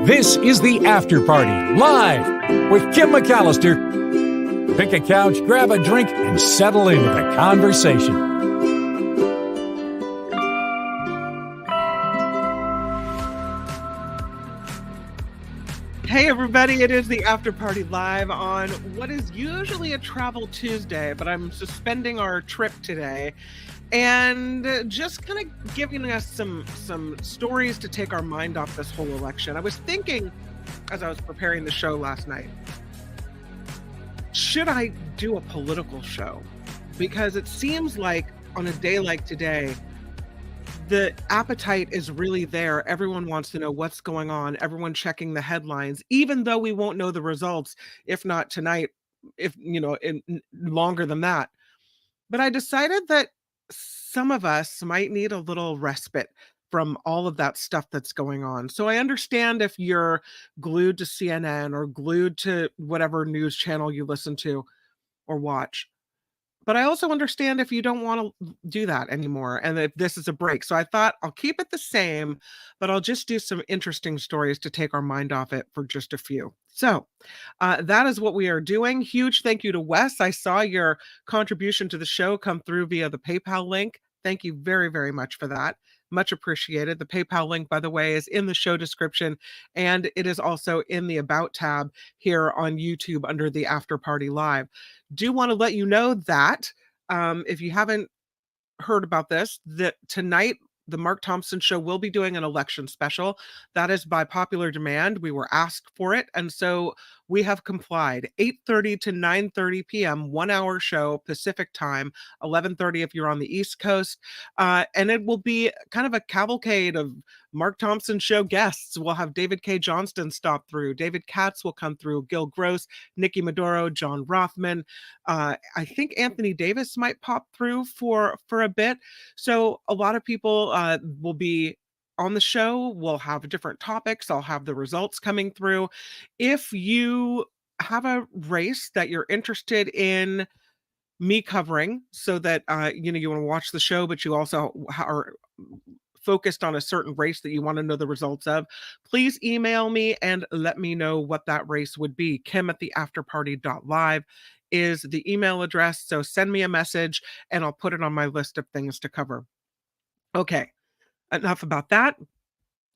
This is the After Party, live with Kim McMaster. Pick a couch, grab a drink, and settle into the conversation. Hey everybody, it is the After Party live on what is usually a Travel Tuesday, but I'm suspending our trip today and just kind of giving us some stories to take our mind off this whole election. I was thinking as I was preparing the show last night, should I do a political show? Because it seems like on a day like today, the appetite is really there. Everyone wants to know what's going on. Everyone checking the headlines, even though we won't know the results, if not tonight, if in longer than that. But I decided that some of us might need a little respite from all of that stuff that's going on. So I understand if you're glued to CNN or glued to whatever news channel you listen to or watch. But I also understand if you don't want to do that anymore and if this is a break. So I thought I'll keep it the same, but I'll just do some interesting stories to take our mind off it for just a few. So that is what we are doing. Huge thank you to Wes. I saw your contribution to the show come through via the PayPal link. Thank you very, very much for that. Much appreciated. The PayPal link, by the way, is in the show description, and it is also in the About tab here on YouTube under the After Party Live. Do want to let you know that if you haven't heard about this, that tonight the Mark Thompson Show will be doing an election special. That is by popular demand. We were asked for it, and so we have complied. 8:30 to 9:30 p.m., 1 hour show, Pacific time, 11:30 if you're on the East Coast. And it will be kind of a cavalcade of Mark Thompson Show guests. We'll have David K. Johnston stop through. David Katz will come through. Gil Gross, Nikki Maduro, John Rothman. I think Anthony Davis might pop through for a bit. So a lot of people will be on the show. We'll have different topics. I'll have the results coming through. If you have a race that you're interested in me covering so that you want to watch the show, but you also are focused on a certain race that you want to know the results of, please email me and let me know what that race would be. Kim@theafterparty.live is the email address. So send me a message and I'll put it on my list of things to cover. Okay, enough about that.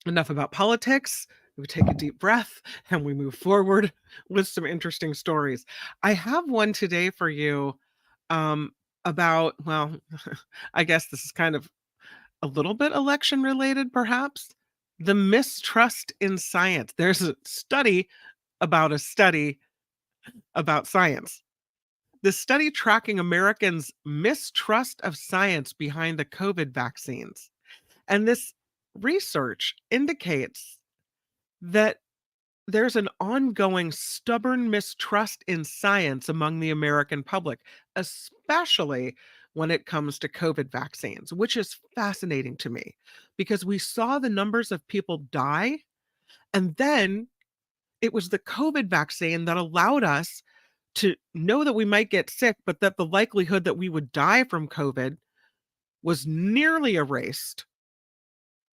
Enough about politics. We take a deep breath and we move forward with some interesting stories. I have one today for you about, well, I guess this is kind of a little bit election related, perhaps. The mistrust in science. There's a study about science. The study tracking Americans' mistrust of science behind the COVID vaccines. And this research indicates that there's an ongoing stubborn mistrust in science among the American public, especially when it comes to COVID vaccines, which is fascinating to me because we saw the numbers of people die, and then it was the COVID vaccine that allowed us to know that we might get sick, but that the likelihood that we would die from COVID was nearly erased.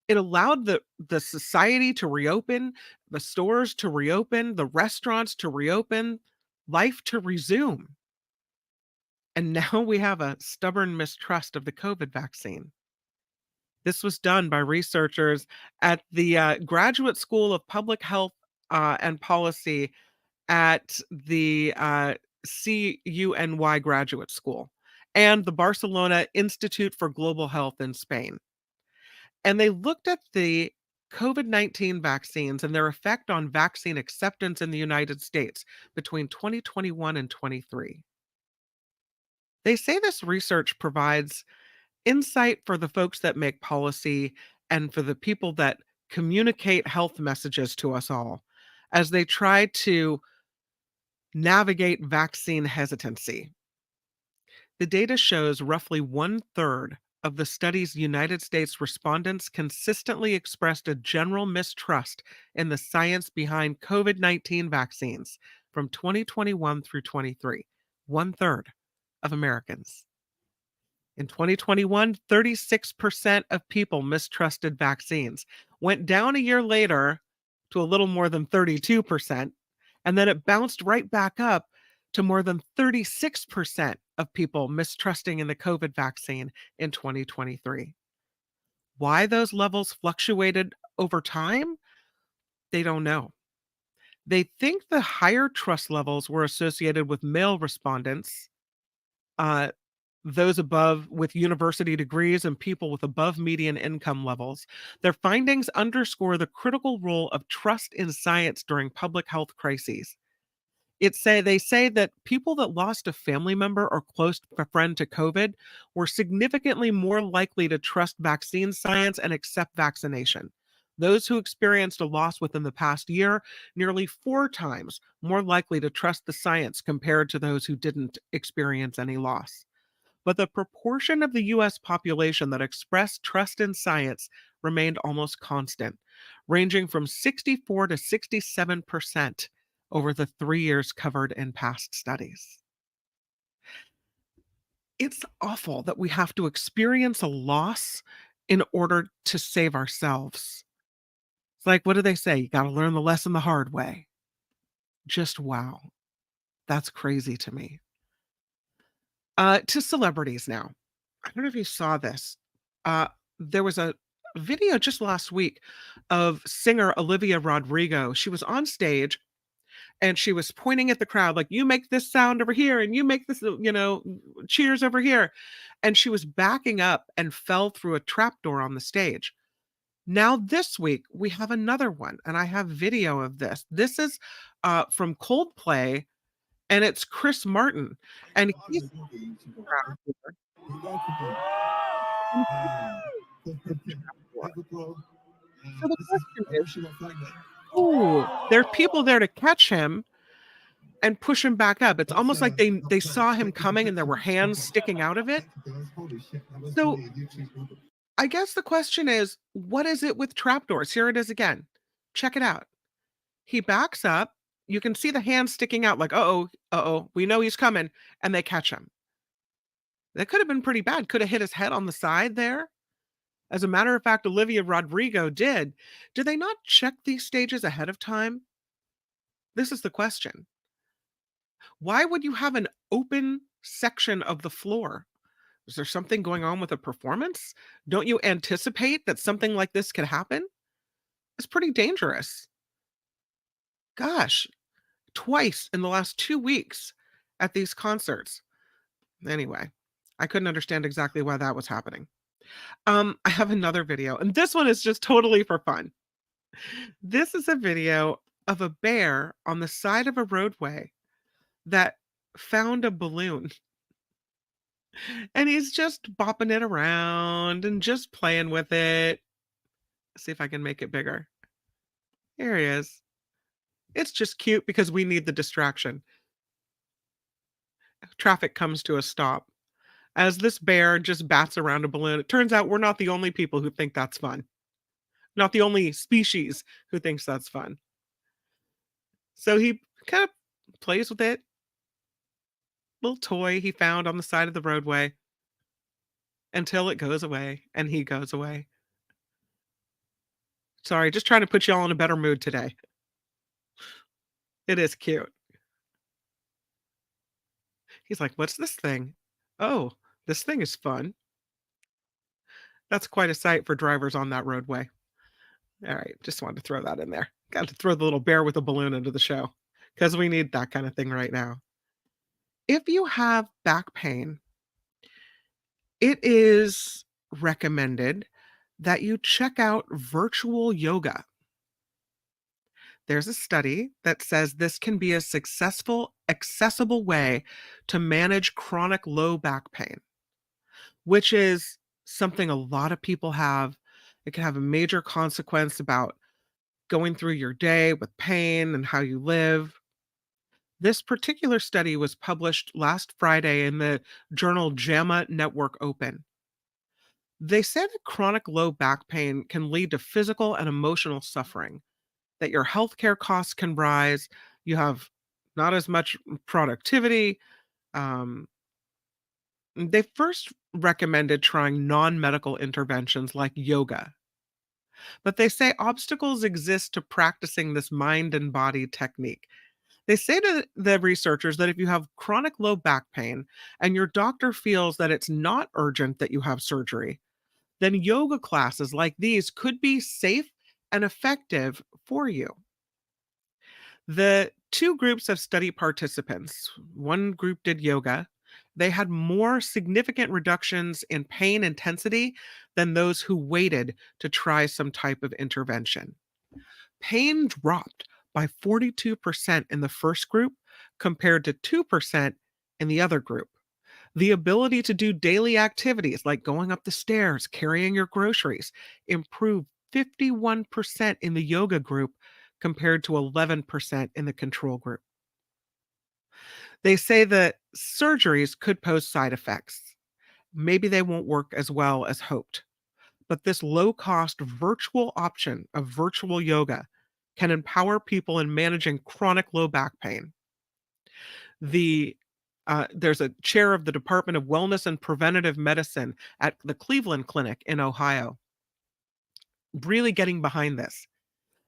It allowed the society to reopen, the stores to reopen, the restaurants to reopen, life to resume. And now we have a stubborn mistrust of the COVID vaccine. This was done by researchers at the Graduate School of Public Health and Policy at the CUNY Graduate School and the Barcelona Institute for Global Health in Spain. And they looked at the COVID-19 vaccines and their effect on vaccine acceptance in the United States between 2021 and 23. They say this research provides insight for the folks that make policy and for the people that communicate health messages to us all as they try to navigate vaccine hesitancy. The data shows roughly 1/3 of the study's United States respondents consistently expressed a general mistrust in the science behind COVID-19 vaccines from 2021 through 23. 1/3 of Americans. In 2021, 36% of people mistrusted vaccines. Went down a year later to a little more than 32%. And then it bounced right back up to more than 36% of people mistrusting in the COVID vaccine in 2023. Why those levels fluctuated over time, they don't know. They think the higher trust levels were associated with male respondents, uh, those above with university degrees and people with above median income levels. Their findings underscore the critical role of trust in science during public health crises. They say that people that lost a family member or close friend to COVID were significantly more likely to trust vaccine science and accept vaccination. Those who experienced a loss within the past year, nearly 4 times more likely to trust the science compared to those who didn't experience any loss. But the proportion of the US population that expressed trust in science remained almost constant, ranging from 64 to 67% over the 3 years covered in past studies. It's awful that we have to experience a loss in order to save ourselves. It's like, what do they say? You got to learn the lesson the hard way. Just wow. That's crazy to me. To celebrities now. I don't know if you saw this. Uh, there was a video just last week of singer Olivia Rodrigo. She was on stage and she was pointing at the crowd like, you make this sound over here and you make this, cheers over here. And she was backing up and fell through a trapdoor on the stage. Now this week we have another one, and I have video of this. This is from Coldplay, and it's Chris Martin, and he's so the question is, oh, there are people there to catch him and push him back up. It's almost like they saw him coming and there were hands sticking out of it. So I guess the question is, what is it with trapdoors? Here it is again. Check it out. He backs up. You can see the hand sticking out like, uh-oh, we know he's coming, and they catch him. That could have been pretty bad. Could have hit his head on the side there. As a matter of fact, Olivia Rodrigo did. Did they not check these stages ahead of time? This is the question. Why would you have an open section of the floor? Is there something going on with a performance? Don't you anticipate that something like this could happen? It's pretty dangerous. Gosh, twice in the last 2 weeks at these concerts. Anyway, I couldn't understand exactly why that was happening. I have another video, and this one is just totally for fun. This is a video of a bear on the side of a roadway that found a balloon. And he's just bopping it around and just playing with it. See if I can make it bigger. Here he is. It's just cute because we need the distraction. Traffic comes to a stop as this bear just bats around a balloon. It turns out we're not the only people who think that's fun. Not the only species who thinks that's fun. So he kind of plays with it. Little toy he found on the side of the roadway until it goes away and he goes away. Sorry, just trying to put y'all in a better mood today. It is cute. He's like, "What's this thing? Oh, this thing is fun." That's quite a sight for drivers on that roadway. All right, just wanted to throw that in there. Got to throw the little bear with a balloon into the show because we need that kind of thing right now. If you have back pain, it is recommended that you check out virtual yoga. There's a study that says this can be a successful, accessible way to manage chronic low back pain, which is something a lot of people have. It can have a major consequence about going through your day with pain and how you live. This particular study was published last Friday in the journal JAMA Network Open. They said that chronic low back pain can lead to physical and emotional suffering, that your healthcare costs can rise, you have not as much productivity. Um, they first recommended trying non medical interventions like yoga. But they say obstacles exist to practicing this mind and body technique. They say to the researchers that if you have chronic low back pain and your doctor feels that it's not urgent that you have surgery, then yoga classes like these could be safe and effective for you. The two groups of study participants, one group did yoga. They had more significant reductions in pain intensity than those who waited to try some type of intervention. Pain dropped by 42% in the first group compared to 2% in the other group. The ability to do daily activities like going up the stairs, carrying your groceries, improved 51% in the yoga group compared to 11% in the control group. They say that surgeries could pose side effects. Maybe they won't work as well as hoped. But this low cost virtual option of virtual yoga can empower people in managing chronic low back pain. The there's a chair of the Department of Wellness and Preventative Medicine at the Cleveland Clinic in Ohio, really getting behind this.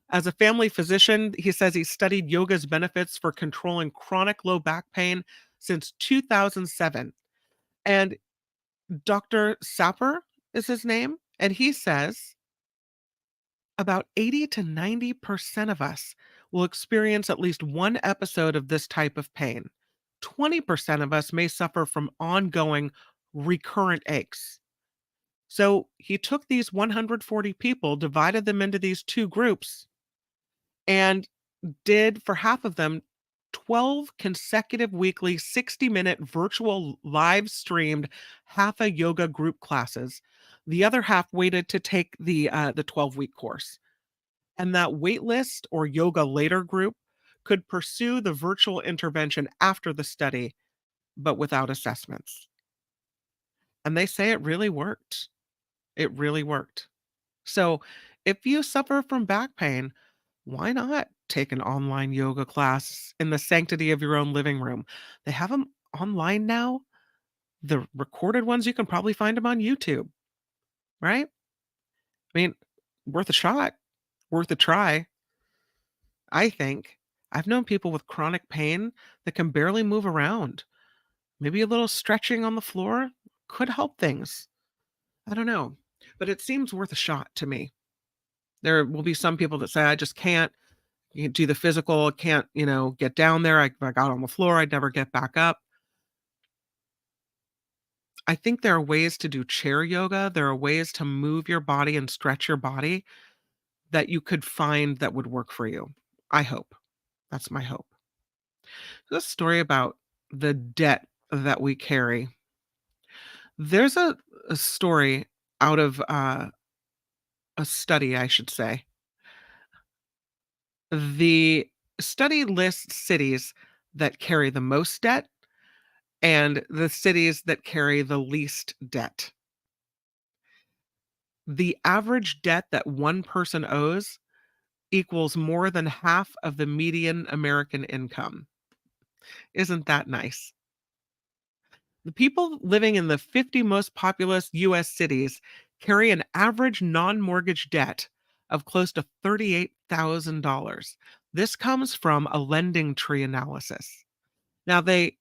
As a family physician, he says he studied yoga's benefits for controlling chronic low back pain since 2007. And Dr. Sapper is his name. And he says about 80 to 90% of us will experience at least one episode of this type of pain. 20% of us may suffer from ongoing recurrent aches. So he took these 140 people, divided them into these two groups, and did for half of them 12 consecutive weekly 60-minute virtual live streamed hatha yoga group classes. The other half waited to take the 12-week course. And that waitlist or yoga later group could pursue the virtual intervention after the study, but without assessments. And they say it really worked. It really worked. So if you suffer from back pain, why not take an online yoga class in the sanctity of your own living room? They have them online now. The recorded ones, you can probably find them on YouTube, right? I mean, worth a shot, worth a try, I think. I've known people with chronic pain that can barely move around. Maybe a little stretching on the floor could help things. I don't know, but it seems worth a shot to me. There will be some people that say, I just can't. You do the physical, can't, get down there. I got on the floor, I'd never get back up. I think there are ways to do chair yoga. There are ways to move your body and stretch your body that you could find that would work for you. I hope. That's my hope. This story about the debt that we carry. There's a story out of a study, I should say. The study lists cities that carry the most debt and the cities that carry the least debt. The average debt that one person owes equals more than half of the median American income. Isn't that nice? The people living in the 50 most populous US cities carry an average non mortgage debt of close to $38,000. This comes from a lending tree analysis. Now, they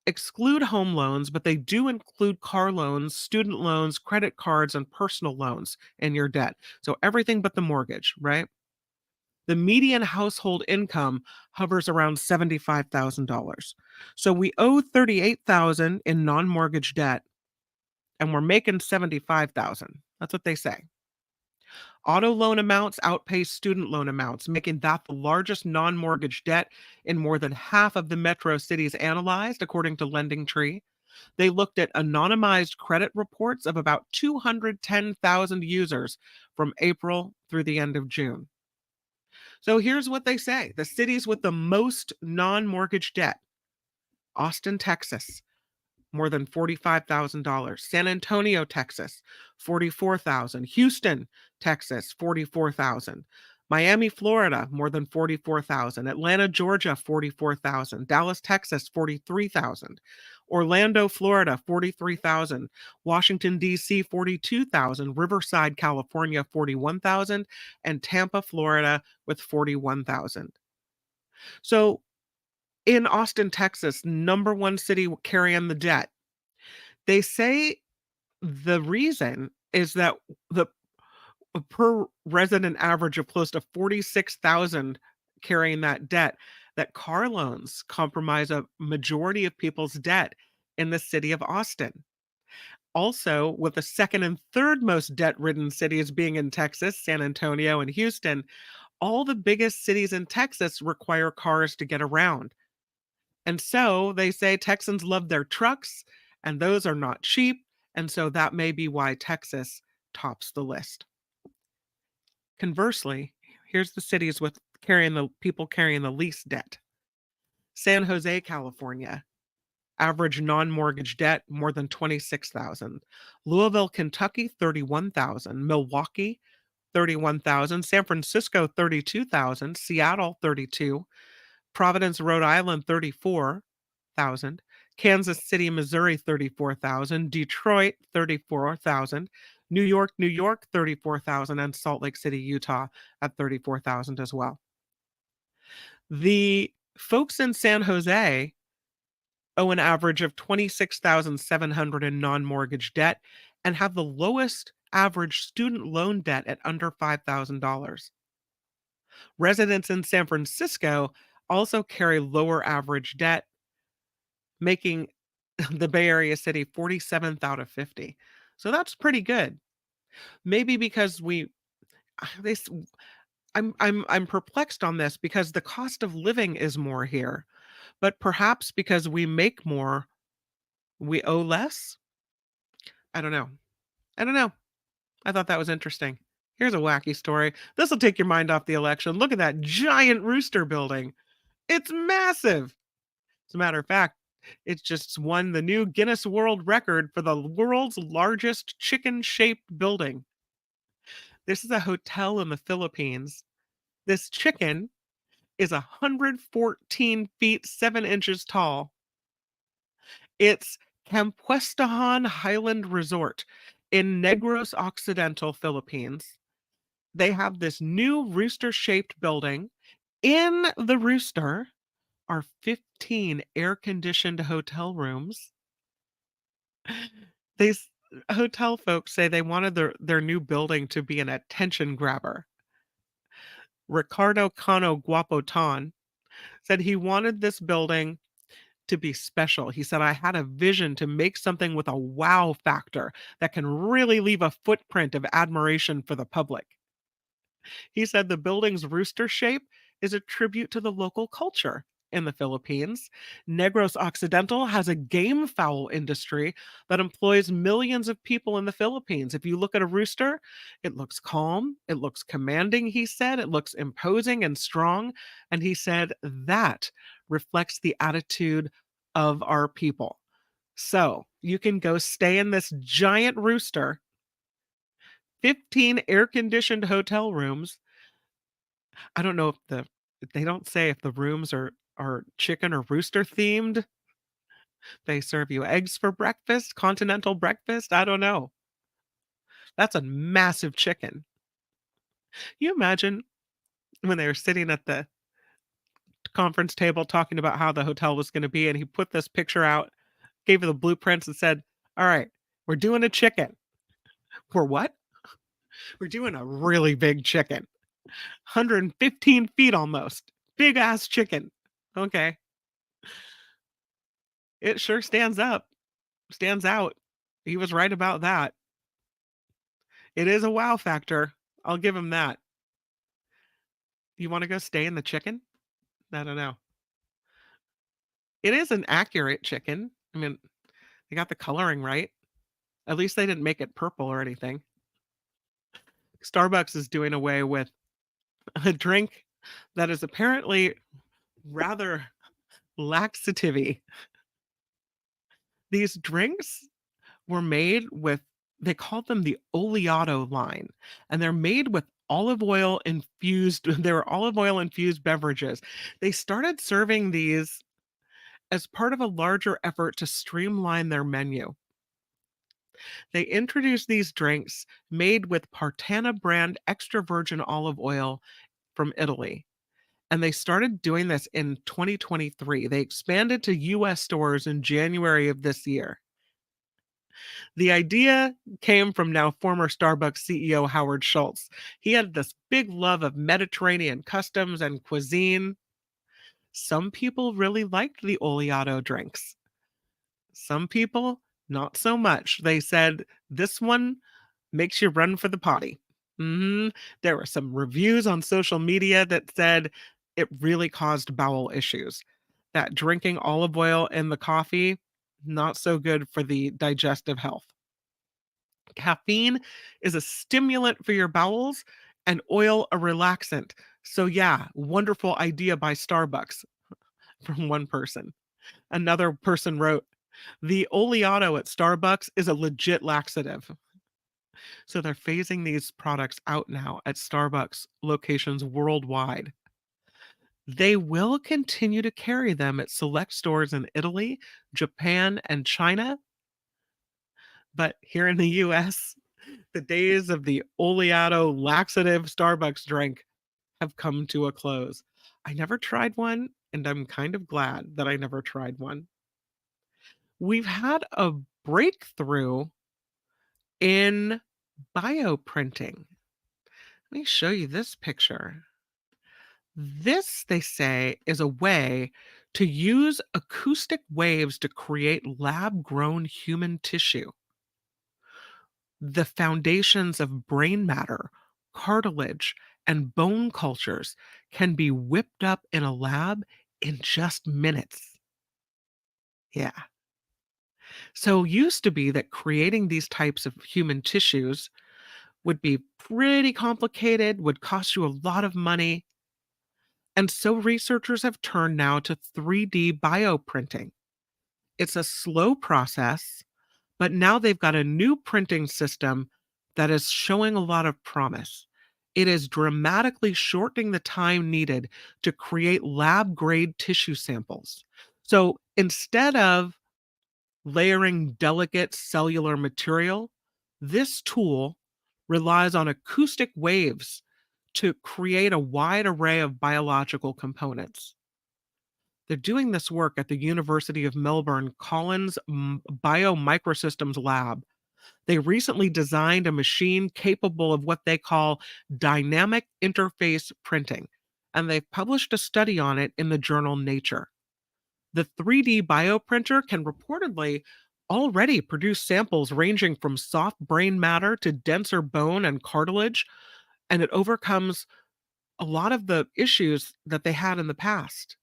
exclude home loans, but they do include car loans, student loans, credit cards, and personal loans in your debt. So everything but the mortgage, right? The median household income hovers around $75,000. So we owe 38,000 in non-mortgage debt and we're making 75,000. That's what they say. Auto loan amounts outpace student loan amounts, making that the largest non-mortgage debt in more than half of the metro cities analyzed, according to Lending Tree. They looked at anonymized credit reports of about 210,000 users from April through the end of June. So here's what they say. The cities with the most non-mortgage debt: Austin, Texas, more than $45,000. San Antonio, Texas, 44,000. Houston, Texas, 44,000. Miami, Florida, more than 44,000. Atlanta, Georgia, 44,000. Dallas, Texas, 43,000. Orlando, Florida, 43,000. Washington, D.C., 42,000. Riverside, California, 41,000. And Tampa, Florida, with 41,000. So in Austin, Texas, number one city carrying the debt, they say the reason is that the per resident average of close to 46,000 carrying that debt, that car loans compromise a majority of people's debt in the city of Austin. Also, with the second and third most debt-ridden cities being in Texas, San Antonio and Houston, all the biggest cities in Texas require cars to get around. And so they say Texans love their trucks, and those are not cheap. And so that may be why Texas tops the list. Conversely, here's the cities with people carrying the least debt. San Jose, California, average non-mortgage debt more than 26,000. Louisville, Kentucky, 31,000. Milwaukee, 31,000. San Francisco, 32,000. Seattle, 32. Providence, Rhode Island, 34,000. Kansas City, Missouri, 34,000. Detroit, 34,000. New York, 34,000. And Salt Lake City, Utah at 34,000 as well. The folks in San Jose owe an average of 26,700 in non-mortgage debt and have the lowest average student loan debt at under $5,000. Residents in San Francisco also carry lower average debt, making the Bay Area city 47th out of 50. So that's pretty good. Maybe because I'm perplexed on this because the cost of living is more here, but perhaps because we make more, we owe less. I don't know. I don't know. I thought that was interesting. Here's a wacky story. This will take your mind off the election. Look at that giant rooster building. It's massive. As a matter of fact, it just won the new Guinness World Record for the world's largest chicken-shaped building. This is a hotel in the Philippines. This chicken is 114 feet 7 inches tall. It's Campuestahan Highland Resort in Negros Occidental, Philippines. They have this new rooster-shaped building. In the rooster are 15 air-conditioned hotel rooms. These hotel folks say they wanted their new building to be an attention grabber. Ricardo Cano Guapotan said he wanted this building to be special. He said, I had a vision to make something with a wow factor that can really leave a footprint of admiration for the public. He said the building's rooster shape is a tribute to the local culture in the Philippines. Negros Occidental has a game fowl industry that employs millions of people in the Philippines. If you look at a rooster, it looks calm, it looks commanding, he said, it looks imposing and strong. And he said that reflects the attitude of our people. So you can go stay in this giant rooster, 15 air-conditioned hotel rooms. I don't know if they don't say if the rooms are chicken or rooster themed. They serve you eggs for breakfast, continental breakfast. I don't know. That's a massive chicken. You imagine when they were sitting at the conference table talking about how the hotel was going to be, and he put this picture out, gave her the blueprints, and said, "All right, we're doing a chicken." For what? We're doing a really big chicken. 115 feet almost. Big ass chicken. Okay. It sure stands out. He was right about that. It is a wow factor. I'll give him that. You want to go stay in the chicken? I don't know. It is an accurate chicken. I mean, they got the coloring right. At least they didn't make it purple or anything. Starbucks is doing away with a drink that is apparently rather laxative-y. These drinks were made with, they called them the Oato line, and they're made with olive oil infused, they were olive oil infused beverages. They started serving these as part of a larger effort to streamline their menu. They introduced these drinks made with Partana brand extra virgin olive oil from Italy. And they started doing this in 2023. They expanded to US stores in January of this year. The idea came from now former Starbucks CEO Howard Schultz. He had this big love of Mediterranean customs and cuisine. Some people really liked the Oleato drinks. Some people, not so much. They said, this one makes you run for the potty. There were some reviews on social media that said it really caused bowel issues. That drinking olive oil in the coffee, not so good for the digestive health. Caffeine is a stimulant for your bowels and oil a relaxant. So, yeah, wonderful idea by Starbucks from one person. Another person wrote, the oleato at Starbucks is a legit laxative. So they're phasing these products out now at Starbucks locations worldwide. They will continue to carry them at select stores in Italy, Japan, and China. But here in the US, the days of the oleato laxative Starbucks drink have come to a close. I never tried one, and I'm kind of glad that I never tried one. We've had a breakthrough in bioprinting. Let me show you this picture. This, they say, is a way to use acoustic waves to create lab grown human tissue. The foundations of brain matter, cartilage, and bone cultures can be whipped up in a lab in just minutes. Yeah. So, used to be that creating these types of human tissues would be pretty complicated, would cost you a lot of money. And so researchers have turned now to 3D bioprinting. It's a slow process, but now they've got a new printing system that is showing a lot of promise. It is dramatically shortening the time needed to create lab grade tissue samples. So instead of layering delicate cellular material, this tool relies on acoustic waves to create a wide array of biological components. They're doing this work at the University of Melbourne Collins Biomicrosystems Lab. They recently designed a machine capable of what they call dynamic interface printing, and they've published a study on it in the journal Nature. The 3D bioprinter can reportedly already produce samples ranging from soft brain matter to denser bone and cartilage, and it overcomes a lot of the issues that they had in the past.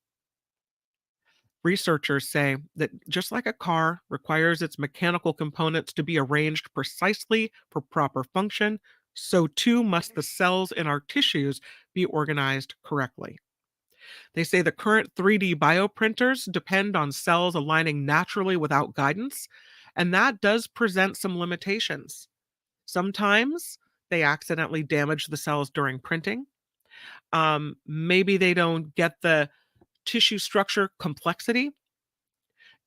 Researchers say that just like a car requires its mechanical components to be arranged precisely for proper function, so too must the cells in our tissues be organized correctly. They say the current 3D bioprinters depend on cells aligning naturally without guidance, and that does present some limitations. Sometimes they accidentally damage the cells during printing. Maybe they don't get the tissue structure complexity.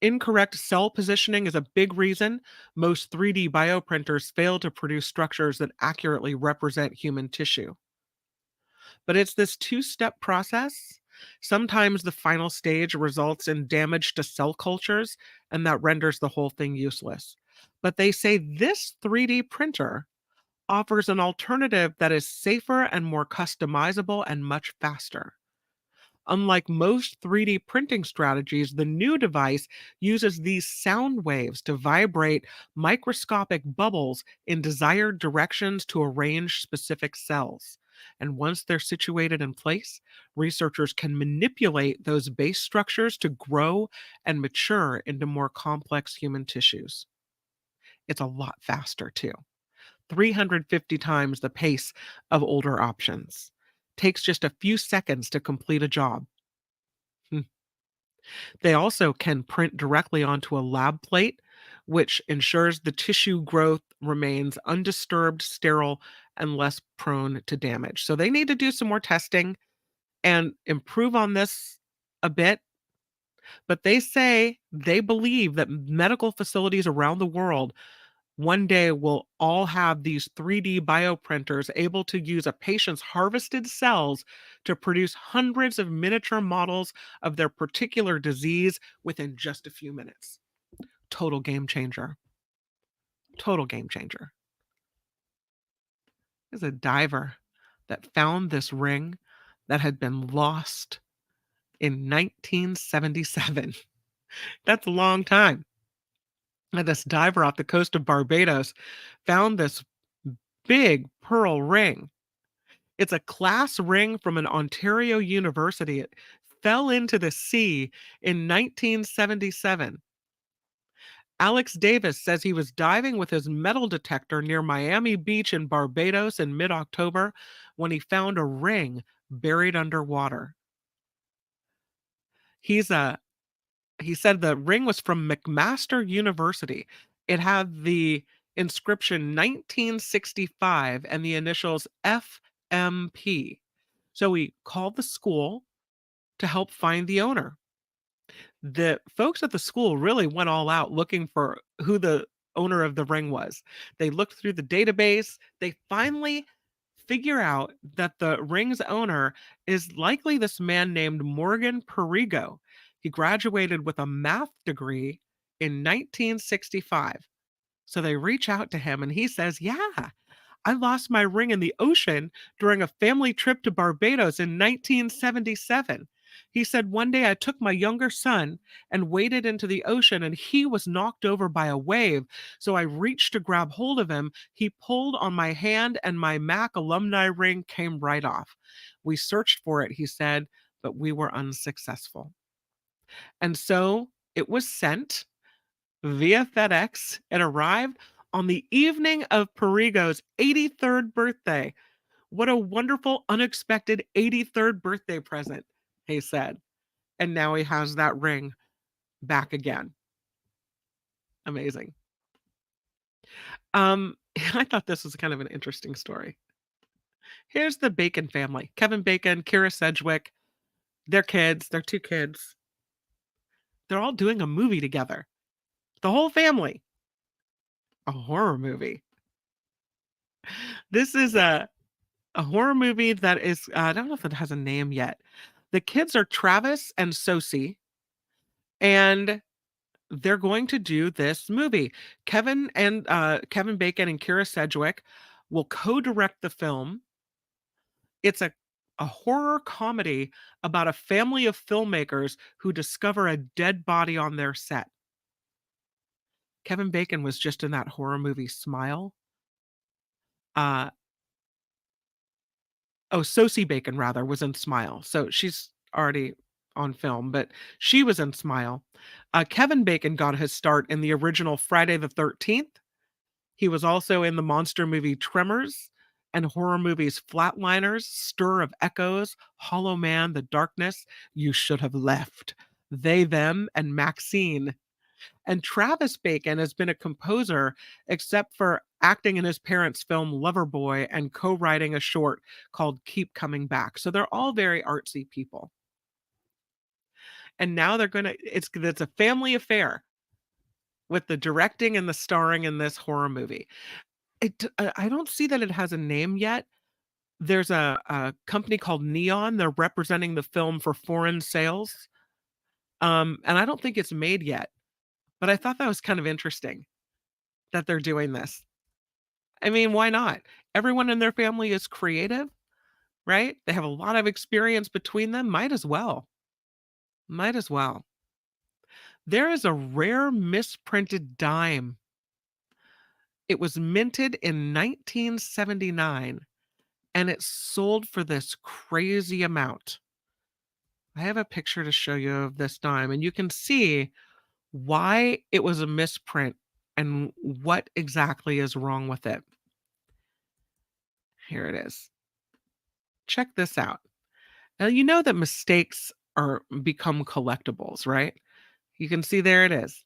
Incorrect cell positioning is a big reason most 3D bioprinters fail to produce structures that accurately represent human tissue. But it's this two-step process. Sometimes the final stage results in damage to cell cultures, and that renders the whole thing useless. But they say this 3D printer offers an alternative that is safer and more customizable and much faster. Unlike most 3D printing strategies, the new device uses these sound waves to vibrate microscopic bubbles in desired directions to arrange specific cells. And once they're situated in place, researchers can manipulate those base structures to grow and mature into more complex human tissues. It's a lot faster, too. 350 times the pace of older options. Takes just a few seconds to complete a job. Hmm. They also can print directly onto a lab plate, which ensures the tissue growth remains undisturbed, sterile, and less prone to damage. So they need to do some more testing and improve on this a bit. But they say they believe that medical facilities around the world one day will all have these 3D bioprinters able to use a patient's harvested cells to produce hundreds of miniature models of their particular disease within just a few minutes. Total game changer. Total game changer. There's a diver that found this ring that had been lost in 1977. That's a long time. And this diver off the coast of Barbados found this big pearl ring. It's a class ring from an Ontario university. It fell into the sea in 1977. Alex Davis says he was diving with his metal detector near Miami Beach in Barbados in mid October when he found a ring buried underwater. He's a He said the ring was from McMaster University. It had the inscription 1965 and the initials FMP. So he called the school to help find the owner. The folks at the school really went all out looking for who the owner of the ring was. They looked through the database. They finally figure out that the ring's owner is likely this man named Morgan Perigo. He graduated with a math degree in 1965. So they reach out to him and he says, "Yeah, I lost my ring in the ocean during a family trip to Barbados in 1977." He said, "One day I took my younger son and waded into the ocean and he was knocked over by a wave. So I reached to grab hold of him. He pulled on my hand and my Mac alumni ring came right off. We searched for it," he said, "but we were unsuccessful." And so it was sent via FedEx. It arrived on the evening of Perigo's 83rd birthday. What a wonderful, unexpected 83rd birthday present, he said. And now he has that ring back again. Amazing. I thought this was kind of an interesting story. Here's the Bacon family. Kevin Bacon, Kira Sedgwick, their kids, their two kids. They're all doing a movie together. The whole family. A horror movie. This is a horror movie that is, I don't know if it has a name yet. The kids are Travis and Sosie, and they're going to do this movie. Kevin Bacon and Kira Sedgwick will co-direct the film. It's a horror comedy about a family of filmmakers who discover a dead body on their set. Kevin Bacon was just in that horror movie Smile. Uh, Sosie Bacon rather was in Smile. So she's already on film, but she was in Smile. Kevin Bacon got his start in the original Friday the 13th. He was also in the monster movie Tremors and horror movies Flatliners, Stir of Echoes, Hollow Man, The Darkness, You Should Have Left, They, Them, and Maxine. And Travis Bacon has been a composer, except for acting in his parents' film Loverboy and co-writing a short called Keep Coming Back. So they're all very artsy people. And now it's a family affair with the directing and the starring in this horror movie. I don't see that it has a name yet. There's a company called Neon. They're representing the film for foreign sales. And I don't think it's made yet. But I thought that was kind of interesting that they're doing this. I mean, why not? Everyone in their family is creative, right? They have a lot of experience between them. Might as well. Might as well. There is a rare misprinted dime. It was minted in 1979 and it sold for this crazy amount. I have a picture to show you of this dime, and you can see why it was a misprint and what exactly is wrong with it. Here it is. Check this out. Now, you know that mistakes become collectibles, right? You can see there it is.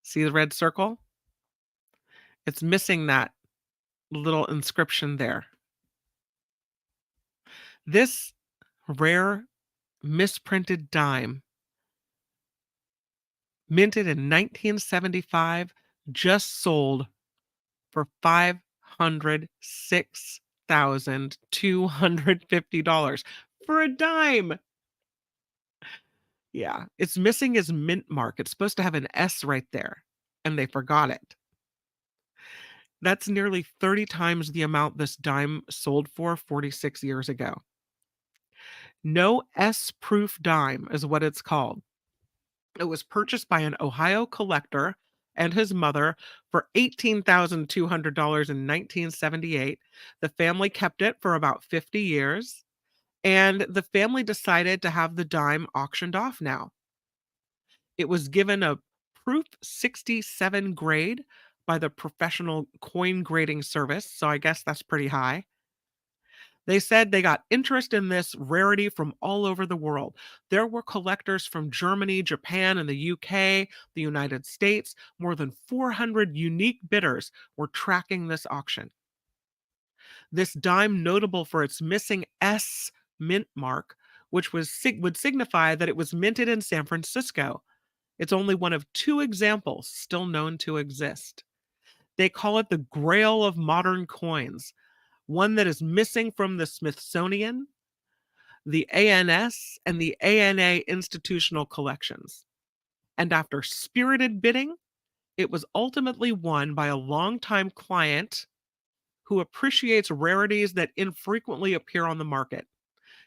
See the red circle? It's missing that little inscription there. This rare misprinted dime minted in 1975, just sold for $506,250 for a dime. Yeah, it's missing his mint mark. It's supposed to have an S right there, and they forgot it. That's nearly 30 times the amount this dime sold for 46 years ago. No S proof dime is what it's called. It was purchased by an Ohio collector and his mother for $18,200 in 1978. The family kept it for about 50 years, and the family decided to have the dime auctioned off now. It was given a Proof 67 grade by the Professional Coin Grading Service, so I guess that's pretty high. They said they got interest in this rarity from all over the world. There were collectors from Germany, Japan, and the UK, the United States. More than 400 unique bidders were tracking this auction. This dime, notable for its missing S mint mark, which would signify that it was minted in San Francisco. It's only one of two examples still known to exist. They call it the Grail of modern coins, one that is missing from the Smithsonian, the ANS, and the ANA institutional collections. And after spirited bidding, it was ultimately won by a longtime client who appreciates rarities that infrequently appear on the market.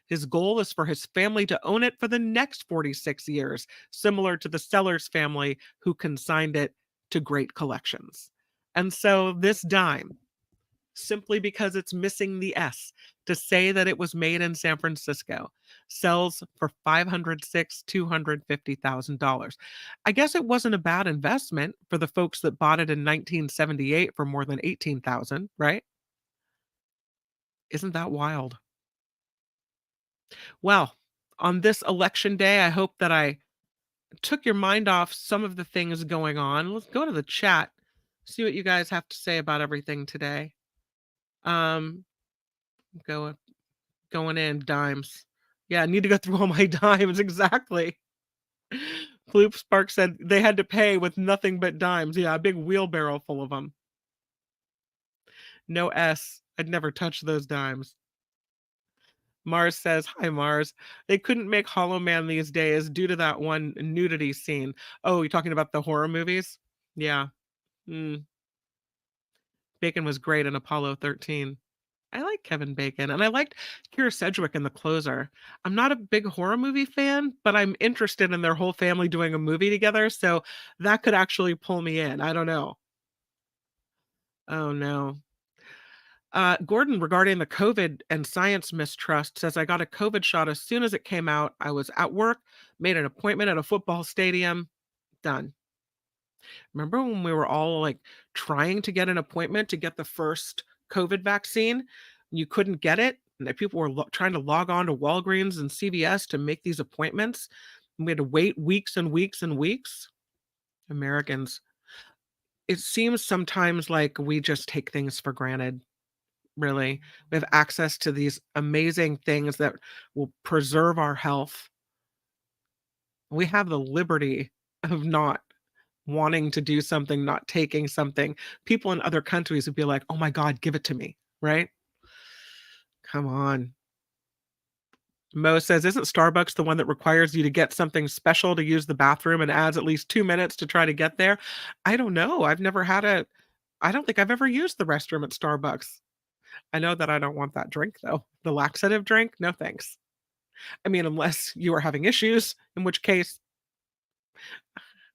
His goal is for his family to own it for the next 46 years, similar to the seller's family who consigned it to great collections. And so this dime, simply because it's missing the S to say that it was made in San Francisco, sells for $506,250,000. I guess it wasn't a bad investment for the folks that bought it in 1978 for more than 18,000, right? Isn't that wild? Well, on this election day, I hope that I took your mind off some of the things going on. Let's go to the chat, see what you guys have to say about everything today. Um, go going in dimes. Yeah, I need to go through all my dimes exactly. Floop Spark said they had to pay with nothing but dimes. Yeah, a big wheelbarrow full of them. No S. I'd never touch those dimes. Mars says, "Hi, Mars. They couldn't make Hollow Man these days due to that one nudity scene." Oh, you're talking about the horror movies? Yeah. Mm. Bacon was great in Apollo 13. I like Kevin Bacon, and I liked Keira Sedgwick in The Closer. I'm not a big horror movie fan, but I'm interested in their whole family doing a movie together, so that could actually pull me in. I don't know. Oh, no. Gordon, regarding the COVID and science mistrust, says I got a COVID shot as soon as it came out. I was at work, made an appointment at a football stadium, done. Remember when we were all like trying to get an appointment to get the first COVID vaccine? You couldn't get it, and that people were trying to log on to Walgreens and CVS to make these appointments. And we had to wait weeks and weeks and weeks. Americans, it seems sometimes like we just take things for granted. Really, we have access to these amazing things that will preserve our health. We have the liberty of not wanting to do something, not taking something. People in other countries would be like, "Oh my God, give it to me," right? Come on. Mo says, "Isn't Starbucks the one that requires you to get something special to use the bathroom and adds at least 2 minutes to try to get there?" I don't know. I don't think I've ever used the restroom at Starbucks. I know that I don't want that drink though. The laxative drink? No thanks. I mean, unless you are having issues, in which case,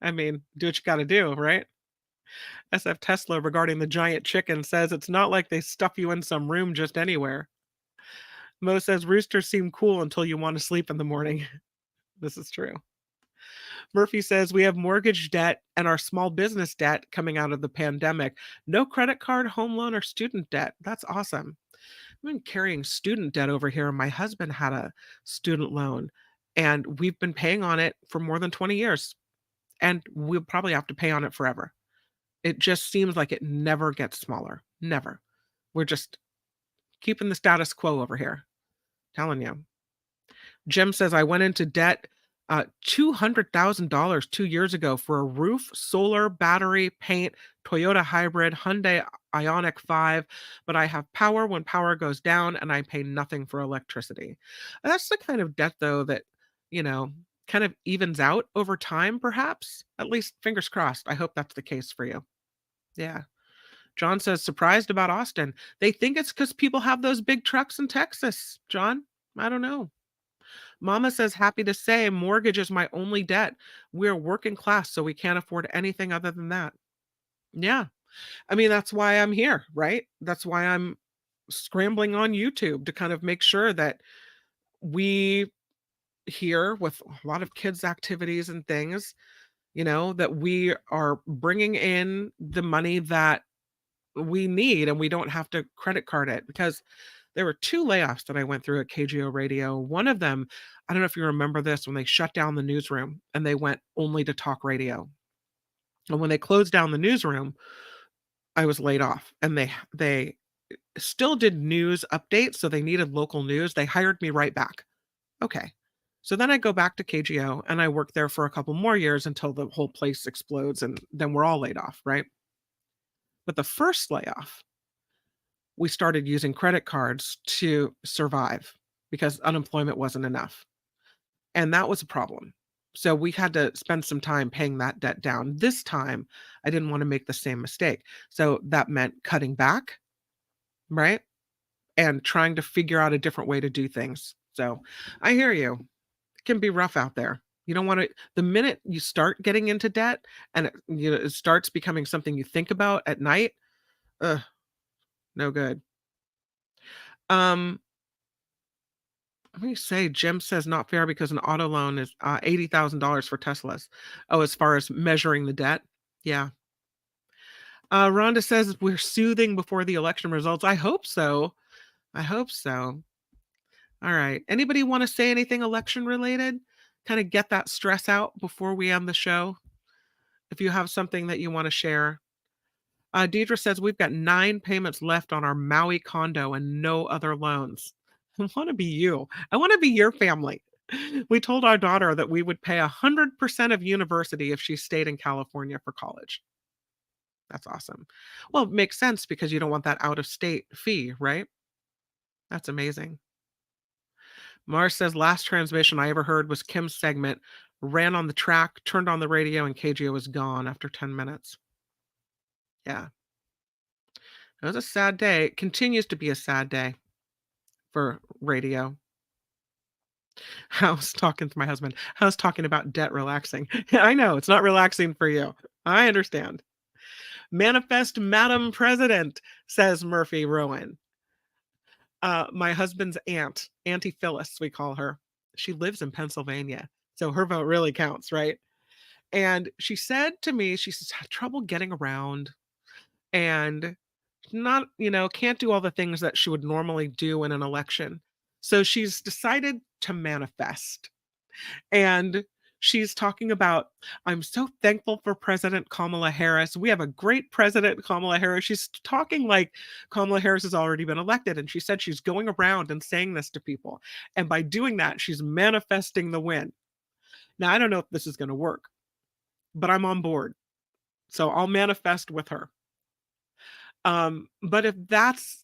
I mean, do what you got to do, right? SF Tesla regarding the giant chicken says it's not like they stuff you in some room just anywhere. Mo says roosters seem cool until you want to sleep in the morning. This is true. Murphy says we have mortgage debt and our small business debt coming out of the pandemic. No credit card, home loan, or student debt. That's awesome. I've been carrying student debt over here. My husband had a student loan, and we've been paying on it for more than 20 years. And we'll probably have to pay on it forever. It just seems like it never gets smaller. Never. We're just keeping the status quo over here. Telling you. Jim says, I went into debt $200,000 2 years ago for a roof, solar, battery, paint, Toyota hybrid, Hyundai Ioniq 5, but I have power when power goes down and I pay nothing for electricity. That's the kind of debt, though, that, you know, kind of evens out over time, perhaps. At least, fingers crossed. I hope that's the case for you. Yeah. John says, surprised about Austin. They think it's because people have those big trucks in Texas, John. I don't know. Mama says, happy to say, mortgage is my only debt. We're working class, so we can't afford anything other than that. Yeah. I mean, that's why I'm here, right? That's why I'm scrambling on YouTube to kind of make sure that we here with a lot of kids' activities and things, that we are bringing in the money that we need and we don't have to credit card it, because there were two layoffs that I went through at KGO Radio. One of them, I don't know if you remember this, when they shut down the newsroom and they went only to talk radio. And when they closed down the newsroom, I was laid off, and they still did news updates, so they needed local news. They hired me right back. Okay. So then I go back to KGO and I work there for a couple more years until the whole place explodes and then we're all laid off, right? But the first layoff, we started using credit cards to survive because unemployment wasn't enough. And that was a problem. So we had to spend some time paying that debt down. This time, I didn't want to make the same mistake. So that meant cutting back, right? And trying to figure out a different way to do things. So I hear you. It can be rough out there. You don't want to, the minute you start getting into debt and it starts becoming something you think about at night, ugh, no good. Let me say, Jim says not fair because an auto loan is $80,000 for Teslas. Oh, as far as measuring the debt? Yeah. Rhonda says we're soothing before the election results. I hope so. I hope so. All right. Anybody want to say anything election related? Kind of get that stress out before we end the show? If you have something that you want to share. Deidre says we've got 9 payments left on our Maui condo and no other loans. I want to be you. I want to be your family. We told our daughter that we would pay 100% of university if she stayed in California for college. That's awesome. Well, it makes sense because you don't want that out of state fee, right? That's amazing. Mars says last transmission I ever heard was Kim's segment. Ran on the track, turned on the radio, and KGO was gone after 10 minutes. Yeah. It was a sad day. It continues to be a sad day for radio. I was talking to my husband. I was talking about debt relaxing. I know it's not relaxing for you. I understand. Manifest Madam President, says Murphy Rowan. My husband's aunt, Auntie Phyllis, we call her. She lives in Pennsylvania. So her vote really counts, right? And she said to me, she says, had trouble getting around and not, can't do all the things that she would normally do in an election. So she's decided to manifest. And she's talking about, I'm so thankful for President Kamala Harris. We have a great president, Kamala Harris. She's talking like Kamala Harris has already been elected. And she said she's going around and saying this to people. And by doing that, she's manifesting the win. Now, I don't know if this is going to work, but I'm on board. So I'll manifest with her. But if that's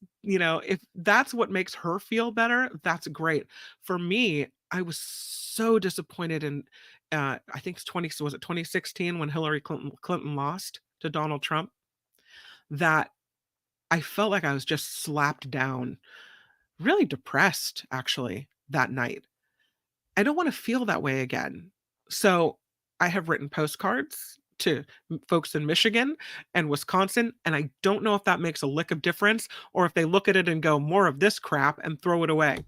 what makes her feel better, that's great. For me, I was so disappointed in I think was it 2016 when Hillary Clinton lost to Donald Trump, that I felt like I was just slapped down, really depressed actually that night. I don't want to feel that way again. So I have written postcards to folks in Michigan and Wisconsin, and I don't know if that makes a lick of difference or if they look at it and go, more of this crap, and throw it away.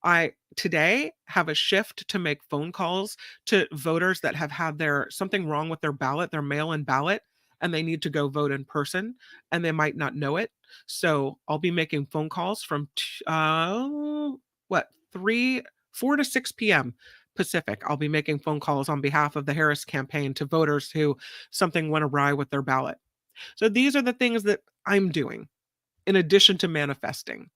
I today have a shift to make phone calls to voters that have had something wrong with their ballot, their mail-in ballot, and they need to go vote in person, and they might not know it. So I'll be making phone calls from 4 to 6 p.m. Pacific. I'll be making phone calls on behalf of the Harris campaign to voters who something went awry with their ballot. So these are the things that I'm doing in addition to manifesting.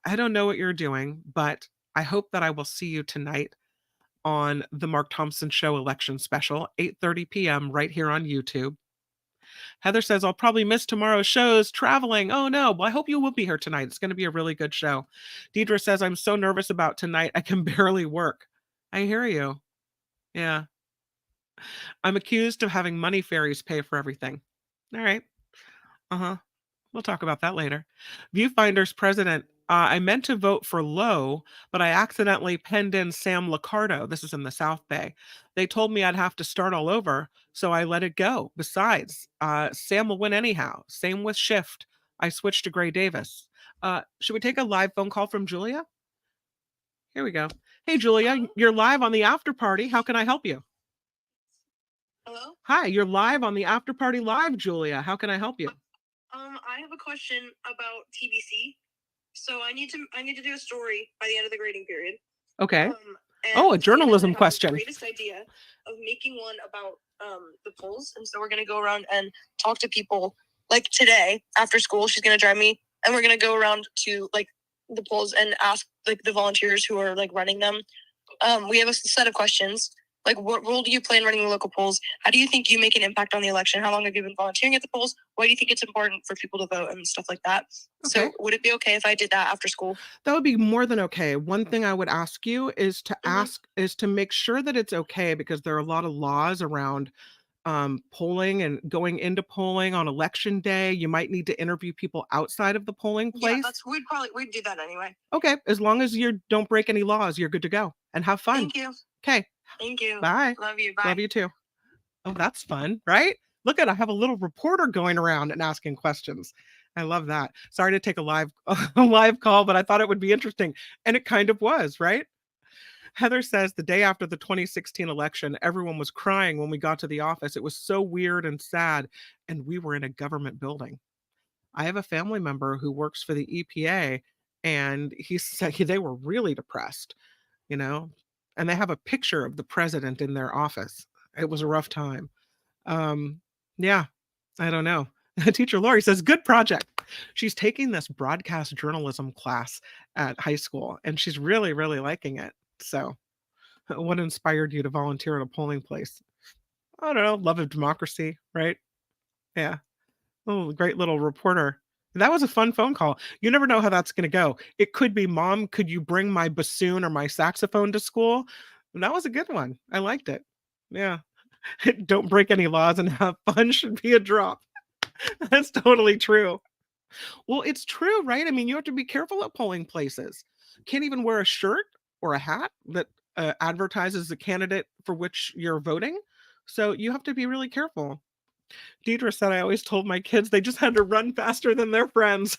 I don't know what you're doing, but I hope that I will see you tonight on the Mark Thompson Show election special, 8:30 p.m. right here on YouTube. Heather says, I'll probably miss tomorrow's shows traveling. Oh no. Well, I hope you will be here tonight. It's going to be a really good show. Deidre says, I'm so nervous about tonight. I can barely work. I hear you. Yeah. I'm accused of having money fairies pay for everything. All right. Uh-huh. We'll talk about that later. Viewfinder's president. I meant to vote for Lowe, but I accidentally penned in Sam Licardo. This is in the South Bay. They told me I'd have to start all over, so I let it go. Besides, Sam will win anyhow. Same with Shift. I switched to Gray Davis. Should we take a live phone call from Julia? Here we go. Hey, Julia, you're live on the after party. How can I help you? Hello? Hi, you're live on the after party live, Julia. How can I help you? I have a question about TBC. So I need to do a story by the end of the grading period. Okay. A journalism question. The greatest idea of making one about the polls, and so we're gonna go around and talk to people. Like today after school, she's gonna drive me, and we're gonna go around to like the polls and ask like the volunteers who are like running them. We have a set of questions. Like, what role do you play in running the local polls? How do you think you make an impact on the election? How long have you been volunteering at the polls? Why do you think it's important for people to vote and stuff like that? Okay. So would it be okay if I did that after school? That would be more than okay. One thing I would ask you is to make sure that it's okay, because there are a lot of laws around polling and going into polling on election day. You might need to interview people outside of the polling place. Yeah, we'd do that anyway. Okay, as long as you don't break any laws, you're good to go. And have fun. Thank you. Okay. Thank you. Bye. Love you. Bye. Love you too. Oh, that's fun, right? Look at, I have a little reporter going around and asking questions. I love that. Sorry to take a live call, but I thought it would be interesting. And it kind of was, right? Heather says the day after the 2016 election, everyone was crying when we got to the office. It was so weird and sad. And we were in a government building. I have a family member who works for the EPA, and he said they were really depressed, and they have a picture of the president in their office. It was a rough time. Yeah, I don't know. Teacher Lori says, good project. She's taking this broadcast journalism class at high school, and she's really, really liking it. So what inspired you to volunteer at a polling place? I don't know. Love of democracy, right? Yeah. Oh, great little reporter. That was a fun phone call. You never know how that's going to go. It could be, Mom, could you bring my bassoon or my saxophone to school? That was a good one. I liked it. Yeah. Don't break any laws and have fun should be a drop. That's totally true. Well, it's true, right? I mean, you have to be careful at polling places. Can't even wear a shirt or a hat that advertises the candidate for which you're voting. So you have to be really careful. Deidre said, I always told my kids they just had to run faster than their friends.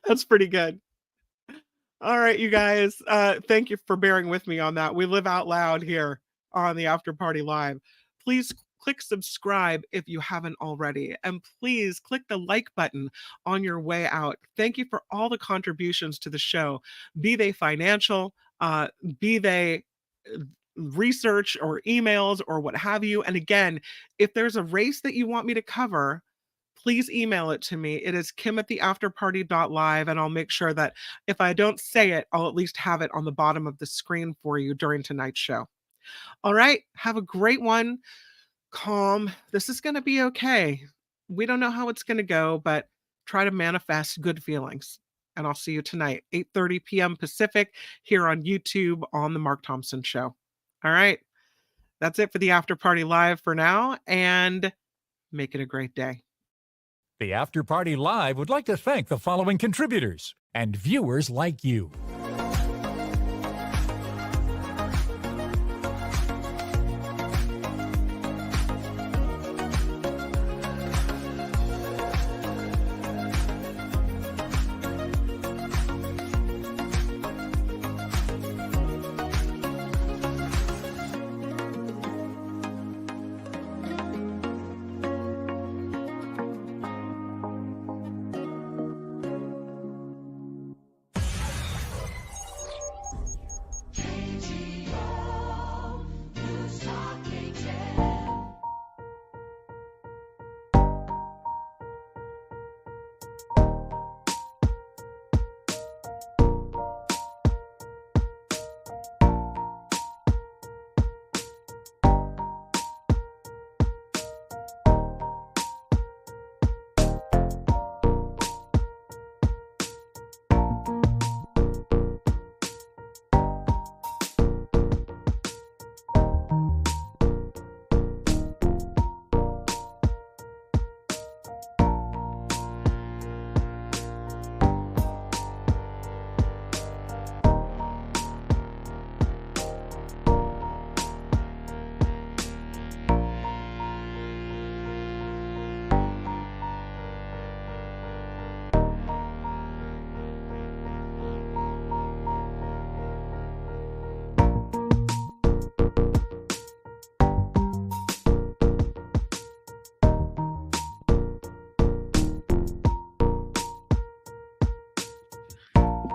That's pretty good. All right, you guys. Thank you for bearing with me on that. We live out loud here on the After Party Live. Please click subscribe if you haven't already. And please click the like button on your way out. Thank you for all the contributions to the show, be they financial, be they research or emails or what have you. And again, if there's a race that you want me to cover, please email it to me. It is kim@theafterparty.live, and I'll make sure that if I don't say it, I'll at least have it on the bottom of the screen for you during tonight's show. All right, have a great one. Calm. This is going to be okay. We don't know how it's going to go, but try to manifest good feelings. And I'll see you tonight, 8:30 p.m. Pacific, here on YouTube on The Mark Thompson Show. All right. That's it for the After Party Live for now, and make it a great day. The After Party Live would like to thank the following contributors and viewers like you.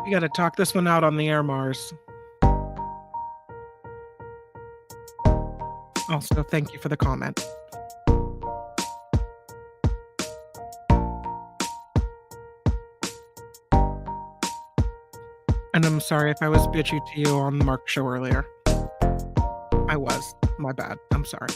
You got to talk this one out on the air, Mars. Also, thank you for the comment. And I'm sorry if I was bitchy to you on the Mark show earlier. I was. My bad. I'm sorry.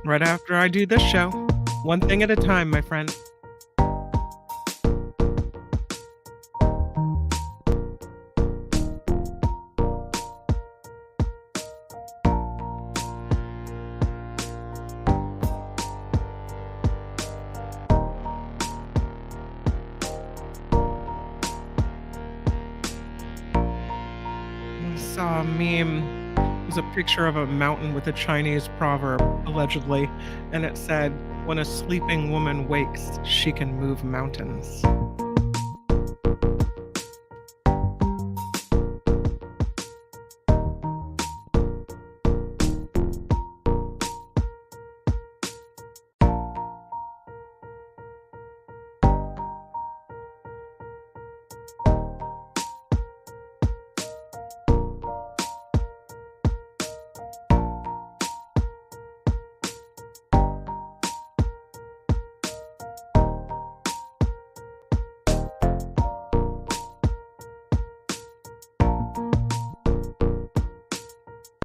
Right after I do this show. One thing at a time, my friend. I saw a meme. It was a picture of a mountain with a Chinese proverb, allegedly, and it said, "When a sleeping woman wakes, she can move mountains."